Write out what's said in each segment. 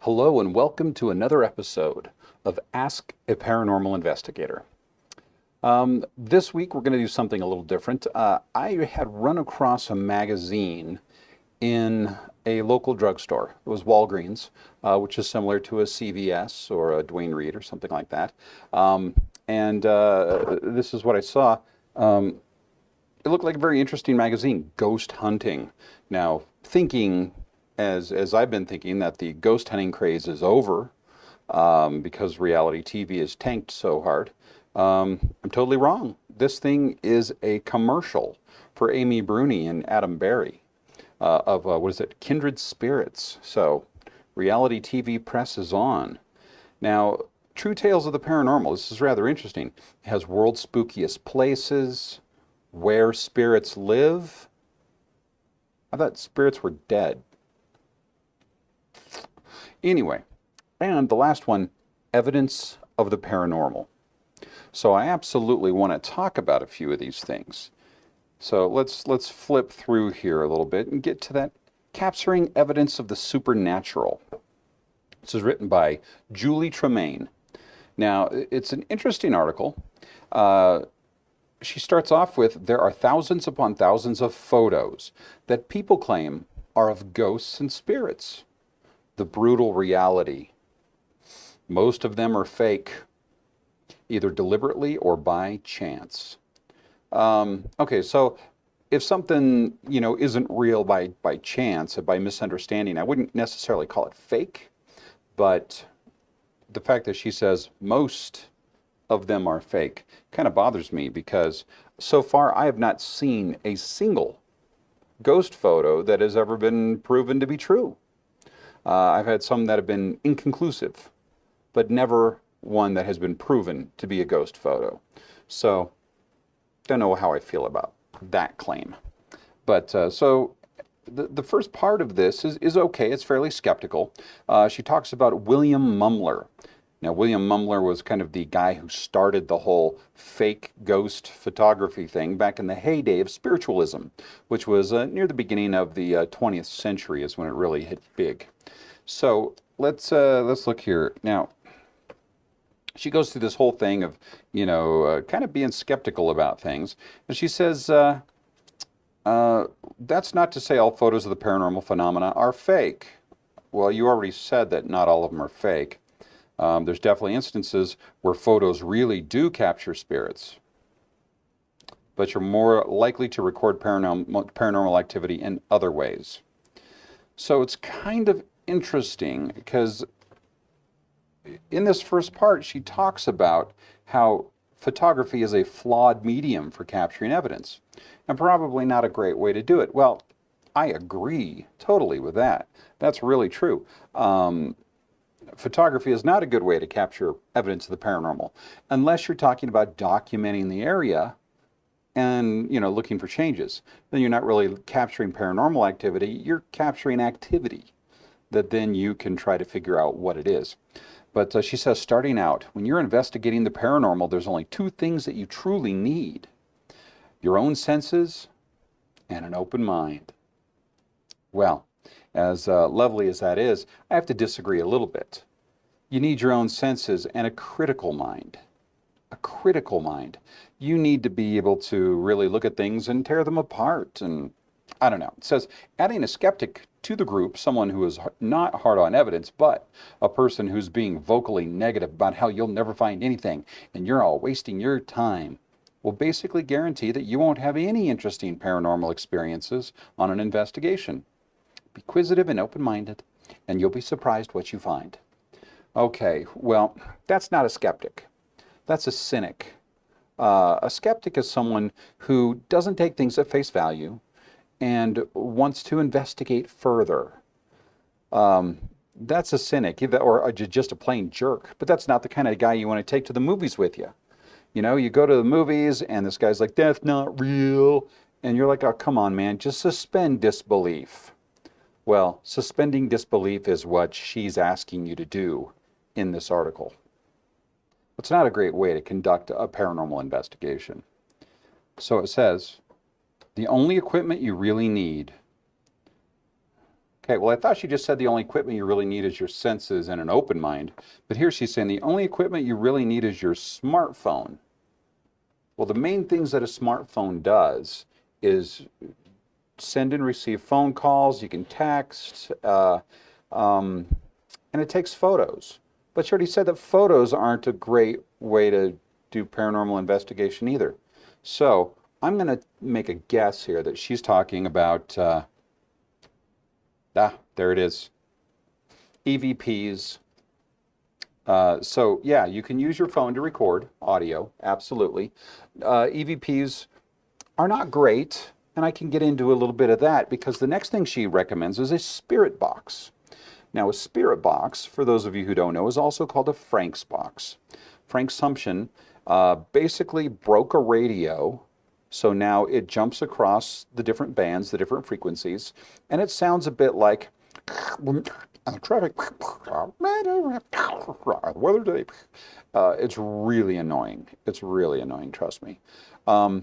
Hello and welcome to another episode of Ask a Paranormal Investigator. This week we're going to do something a little different. I had run across a magazine in a local drugstore. It was Walgreens, which is similar to a CVS or a Duane Reade or something like that. And this is what I saw. It looked like a very interesting magazine, Ghost Hunting. Now, thinking as I've been thinking that the ghost hunting craze is over because reality TV is tanked so hard. I'm totally wrong. This thing is a commercial for Amy Bruni and Adam Berry of what is it, Kindred Spirits. So reality TV presses on. Now, True Tales of the Paranormal. This is rather interesting. It has world's spookiest places, where spirits live. I thought spirits were dead. Anyway, and the last one, evidence of the paranormal. So I absolutely want to talk about a few of these things. So let's flip through here a little bit and get to that capturing evidence of the supernatural. This is written by Julie Tremaine. Now, it's an interesting article. She starts off with, there are thousands upon thousands of photos that people claim are of ghosts and spirits. The brutal reality. Most of them are fake, either deliberately or by chance. Okay, so if something, isn't real by chance, by misunderstanding, I wouldn't necessarily call it fake, but the fact that she says most of them are fake kind of bothers me because so far I have not seen a single ghost photo that has ever been proven to be true. I've had some that have been inconclusive, but never one that has been proven to be a ghost photo. So, don't know how I feel about that claim. But so the first part of this is okay. It's fairly skeptical. She talks about William Mumler. Now, William Mumler was kind of the guy who started the whole fake ghost photography thing back in the heyday of spiritualism, which was near the beginning of the 20th century is when it really hit big. So let's look here. Now, she goes through this whole thing of, kind of being skeptical about things. And she says, that's not to say all photos of the paranormal phenomena are fake. Well, you already said that not all of them are fake. There's definitely instances where photos really do capture spirits, but you're more likely to record paranormal activity in other ways. So it's kind of interesting because in this first part, she talks about how photography is a flawed medium for capturing evidence and probably not a great way to do it. Well, I agree totally with that. That's really true. Photography is not a good way to capture evidence of the paranormal unless you're talking about documenting the area and looking for changes. Then you're not really capturing paranormal activity, you're capturing activity that then you can try to figure out what it is. But she says, starting out, when you're investigating the paranormal, there's only two things that you truly need: your own senses and an open mind. Well, as lovely as that is, I have to disagree a little bit. You need your own senses and a critical mind. A critical mind. You need to be able to really look at things and tear them apart. And I don't know. It says, adding a skeptic to the group, someone who is not hard on evidence, but a person who's being vocally negative about how you'll never find anything and you're all wasting your time, will basically guarantee that you won't have any interesting paranormal experiences on an investigation. Be inquisitive and open-minded, and you'll be surprised what you find. Okay, well, that's not a skeptic. That's a cynic. A skeptic is someone who doesn't take things at face value and wants to investigate further. That's a cynic, or just a plain jerk. But that's not the kind of guy you want to take to the movies with you. You go to the movies and this guy's like, that's not real. And you're like, oh, come on, man, just suspend disbelief. Well, suspending disbelief is what she's asking you to do in this article. It's not a great way to conduct a paranormal investigation. So it says, the only equipment you really need. Okay, well, I thought she just said the only equipment you really need is your senses and an open mind. But here she's saying the only equipment you really need is your smartphone. Well, the main things that a smartphone does is send and receive phone calls, you can text, and it takes photos. But she already said that photos aren't a great way to do paranormal investigation either. So I'm going to make a guess here that she's talking about, there it is, EVPs. So yeah, you can use your phone to record audio, absolutely. EVPs are not great, and I can get into a little bit of that because the next thing she recommends is a spirit box. Now, a spirit box, for those of you who don't know, is also called a Frank's box. Frank Sumption basically broke a radio, so now it jumps across the different bands, the different frequencies, and it sounds a bit like traffic, weather today. It's really annoying. It's really annoying, trust me. But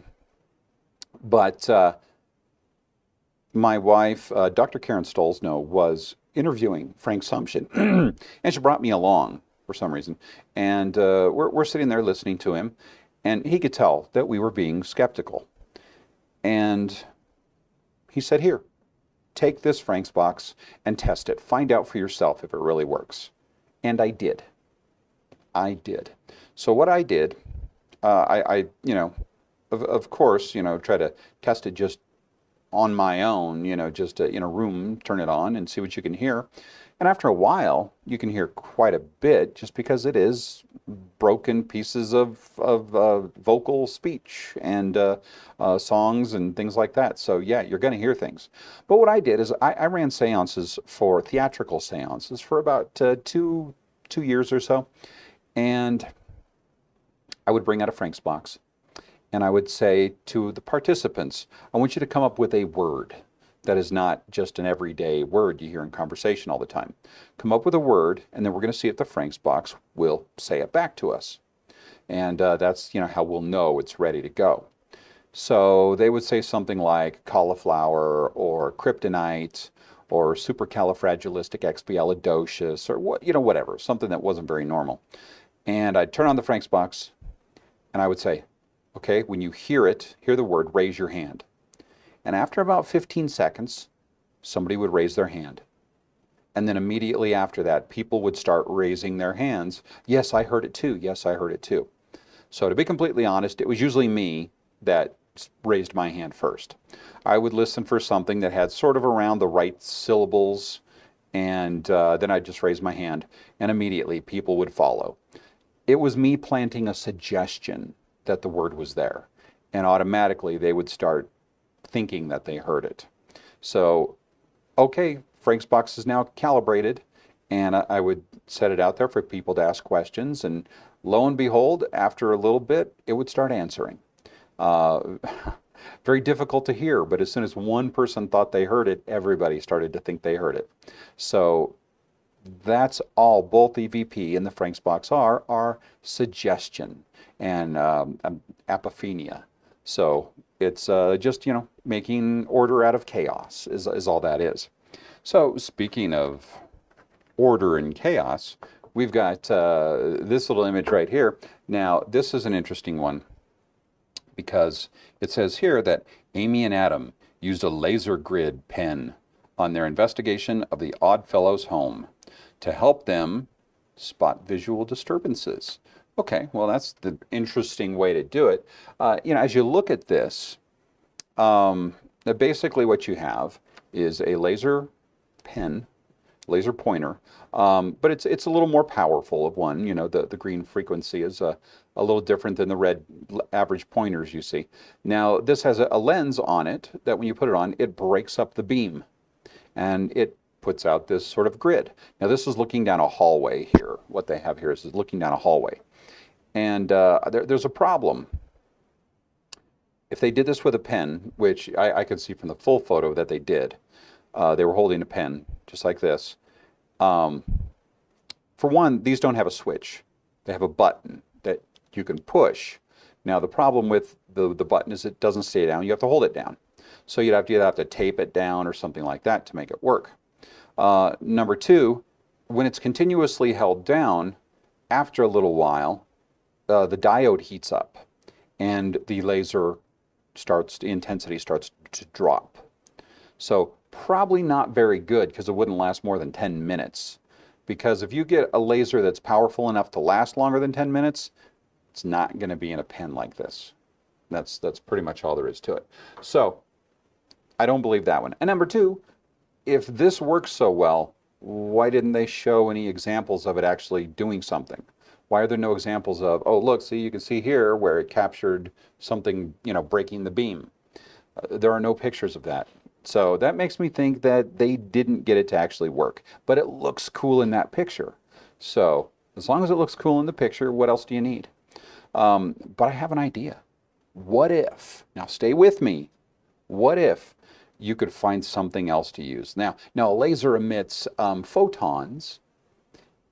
my wife, Dr. Karen Stolzno, was interviewing Frank Sumption, and she brought me along for some reason. And we're sitting there listening to him, and he could tell that we were being skeptical. And he said, here, take this Frank's box and test it. Find out for yourself if it really works. And I did. I did. So what I did, of course, try to test it just on my own, just in a room, turn it on and see what you can hear. And after a while, you can hear quite a bit just because it is broken pieces of vocal speech and songs and things like that. So yeah, you're going to hear things. But what I did is I ran seances for theatrical seances for about 2 years or so. And I would bring out a Frank's box. And I would say to the participants, I want you to come up with a word that is not just an everyday word you hear in conversation all the time. Come up with a word, and then we're going to see if the Frank's box will say it back to us. And that's how we'll know it's ready to go. So they would say something like cauliflower or kryptonite or supercalifragilisticexpialidocious or whatever, something that wasn't very normal. And I'd turn on the Frank's box, and I would say, okay, when you hear the word, raise your hand. And after about 15 seconds, somebody would raise their hand. And then immediately after that, people would start raising their hands. Yes, I heard it too. Yes, I heard it too. So to be completely honest, it was usually me that raised my hand first. I would listen for something that had sort of around the right syllables, and then I'd just raise my hand, and immediately people would follow. It was me planting a suggestion that the word was there, and automatically they would start thinking that they heard it. So, okay, Frank's box is now calibrated, and I would set it out there for people to ask questions, and lo and behold, after a little bit, it would start answering. Very difficult to hear, but as soon as one person thought they heard it, everybody started to think they heard it. So that's all both EVP and the Frank's box are suggestion and apophenia. So it's just, making order out of chaos is all that is. So speaking of order and chaos, we've got this little image right here. Now, this is an interesting one because it says here that Amy and Adam used a laser grid pen on their investigation of the Oddfellows' home to help them spot visual disturbances. Okay, well, that's the interesting way to do it. As you look at this, basically what you have is a laser pen, laser pointer, but it's a little more powerful of one. The green frequency is a little different than the red average pointers you see. Now, this has a lens on it that when you put it on, it breaks up the beam, and it puts out this sort of grid. Now, this is looking down a hallway here. What they have here is looking down a hallway. And there's a problem. If they did this with a pen, which I could see from the full photo that they did, they were holding a pen just like this. For one, these don't have a switch. They have a button that you can push. Now, the problem with the button is it doesn't stay down. You have to hold it down. So you'd either have to tape it down or something like that to make it work. Number two, when it's continuously held down, after a little while, the diode heats up and the laser the intensity starts to drop. So probably not very good because it wouldn't last more than 10 minutes. Because if you get a laser that's powerful enough to last longer than 10 minutes, it's not going to be in a pen like this. That's pretty much all there is to it. So I don't believe that one. And number two, if this works so well, why didn't they show any examples of it actually doing something? Why are there no examples of, oh, look, see, you can see here where it captured something, breaking the beam. There are no pictures of that. So that makes me think that they didn't get it to actually work. But it looks cool in that picture. So as long as it looks cool in the picture, what else do you need? But I have an idea. What if, now stay with me, what if you could find something else to use? Now a laser emits photons,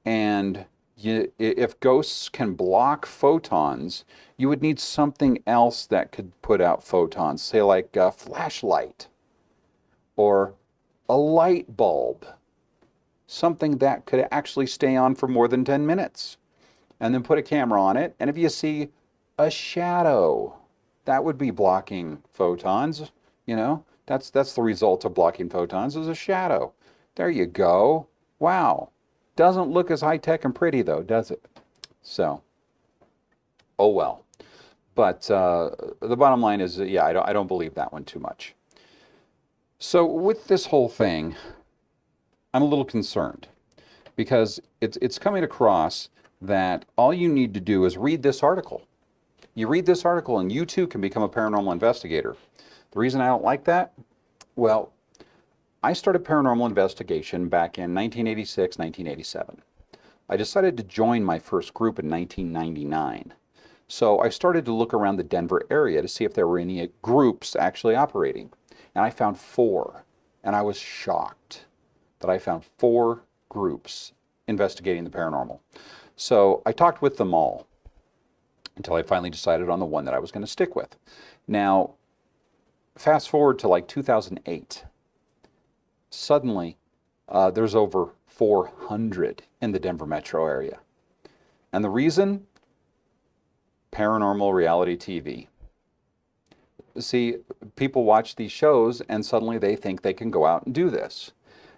and if ghosts can block photons, you would need something else that could put out photons, say like a flashlight or a light bulb, something that could actually stay on for more than 10 minutes. And then put a camera on it, and if you see a shadow, that would be blocking photons, That's the result of blocking photons, is a shadow. There you go. Wow. Doesn't look as high-tech and pretty, though, does it? So, oh well. But the bottom line is, yeah, I don't believe that one too much. So with this whole thing, I'm a little concerned because it's coming across that all you need to do is read this article. You read this article and you too can become a paranormal investigator. The reason I don't like that, well, I started paranormal investigation back in 1986, 1987. I decided to join my first group in 1999. So I started to look around the Denver area to see if there were any groups actually operating. And I found 4. And I was shocked that I found 4 groups investigating the paranormal. So I talked with them all until I finally decided on the one that I was going to stick with. Now, fast forward to like 2008. Suddenly, there's over 400 in the Denver metro area. And the reason? Paranormal reality TV. See, people watch these shows and suddenly they think they can go out and do this.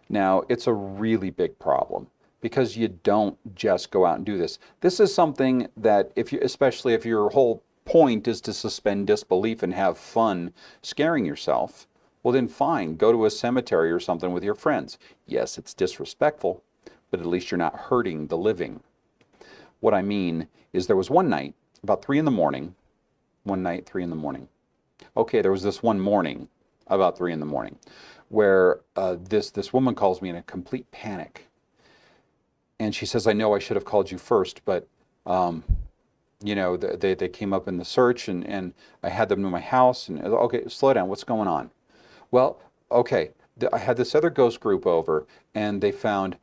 Now, it's a really big problem because you don't just go out and do this. This is something that, especially if your whole point is to suspend disbelief and have fun scaring yourself, well then fine, go to a cemetery or something with your friends. Yes, it's disrespectful, but at least you're not hurting the living. What I mean is there was one night, about 3 in the morning, okay, there was this one morning, about 3 in the morning, where this woman calls me in a complete panic. And she says, I know I should have called you first, but they came up in the search and I had them to my house. And okay, slow down, what's going on? Well, okay, I had this other ghost group over and they found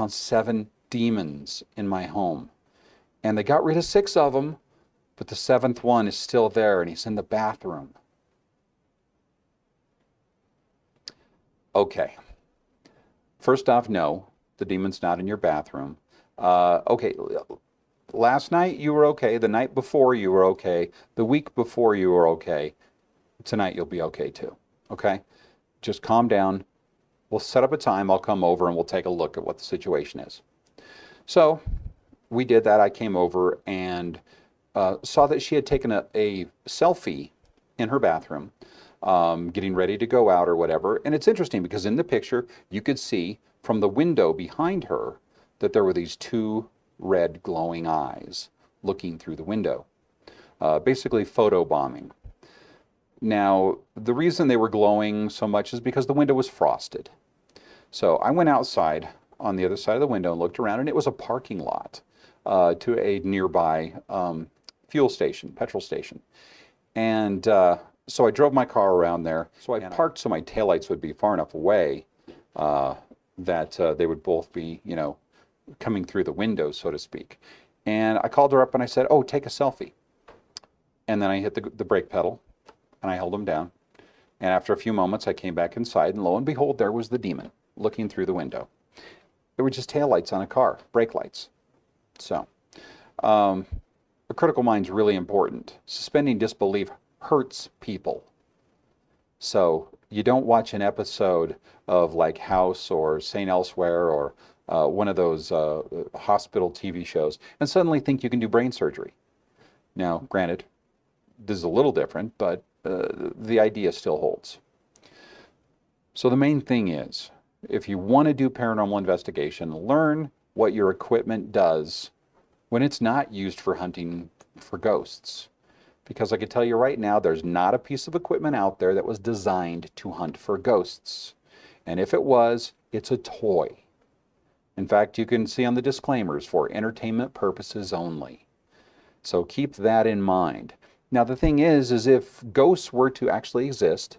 7 demons in my home. And they got rid of 6 of them, but the 7th one is still there and he's in the bathroom. Okay. First off, no, the demon's not in your bathroom. Okay, last night you were okay. The night before you were okay. The week before you were okay. Tonight you'll be okay too. Okay? Just calm down. We'll set up a time. I'll come over and we'll take a look at what the situation is. So we did that. I came over and saw that she had taken a selfie in her bathroom, getting ready to go out or whatever. And it's interesting because in the picture, you could see from the window behind her that there were these 2 red glowing eyes looking through the window. Basically photo bombing. Now, the reason they were glowing so much is because the window was frosted. So I went outside on the other side of the window and looked around, and it was a parking lot to a nearby fuel station, petrol station. And so I drove my car around there. So I parked so my taillights would be far enough away that they would both be, coming through the window, so to speak. And I called her up and I said, oh, take a selfie. And then I hit the brake pedal and I held them down. And after a few moments, I came back inside and lo and behold, there was the demon looking through the window. They were just taillights on a car, brake lights. So, a critical mind's really important. Suspending disbelief hurts people. So you don't watch an episode of like House or St. Elsewhere or one of those hospital TV shows and suddenly think you can do brain surgery. Now, granted, this is a little different, but the idea still holds. So the main thing is, if you want to do paranormal investigation, learn what your equipment does when it's not used for hunting for ghosts. Because I can tell you right now, there's not a piece of equipment out there that was designed to hunt for ghosts. And if it was, it's a toy. In fact, you can see on the disclaimers, for entertainment purposes only. So keep that in mind. Now the thing is if ghosts were to actually exist,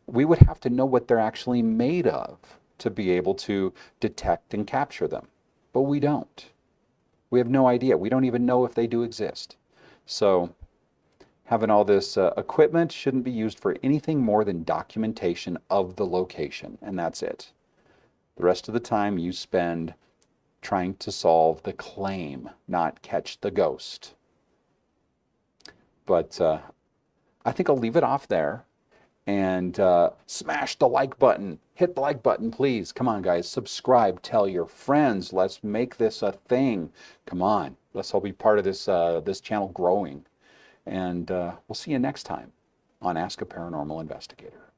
we would have to know what they're actually made of to be able to detect and capture them. But we don't. We have no idea. We don't even know if they do exist. So having all this equipment shouldn't be used for anything more than documentation of the location, and that's it. The rest of the time you spend trying to solve the claim, not catch the ghost. But I think I'll leave it off there. And smash the like button. Hit the like button, please. Come on, guys. Subscribe. Tell your friends. Let's make this a thing. Come on. Let's all be part of this, this channel growing. And we'll see you next time on Ask a Paranormal Investigator.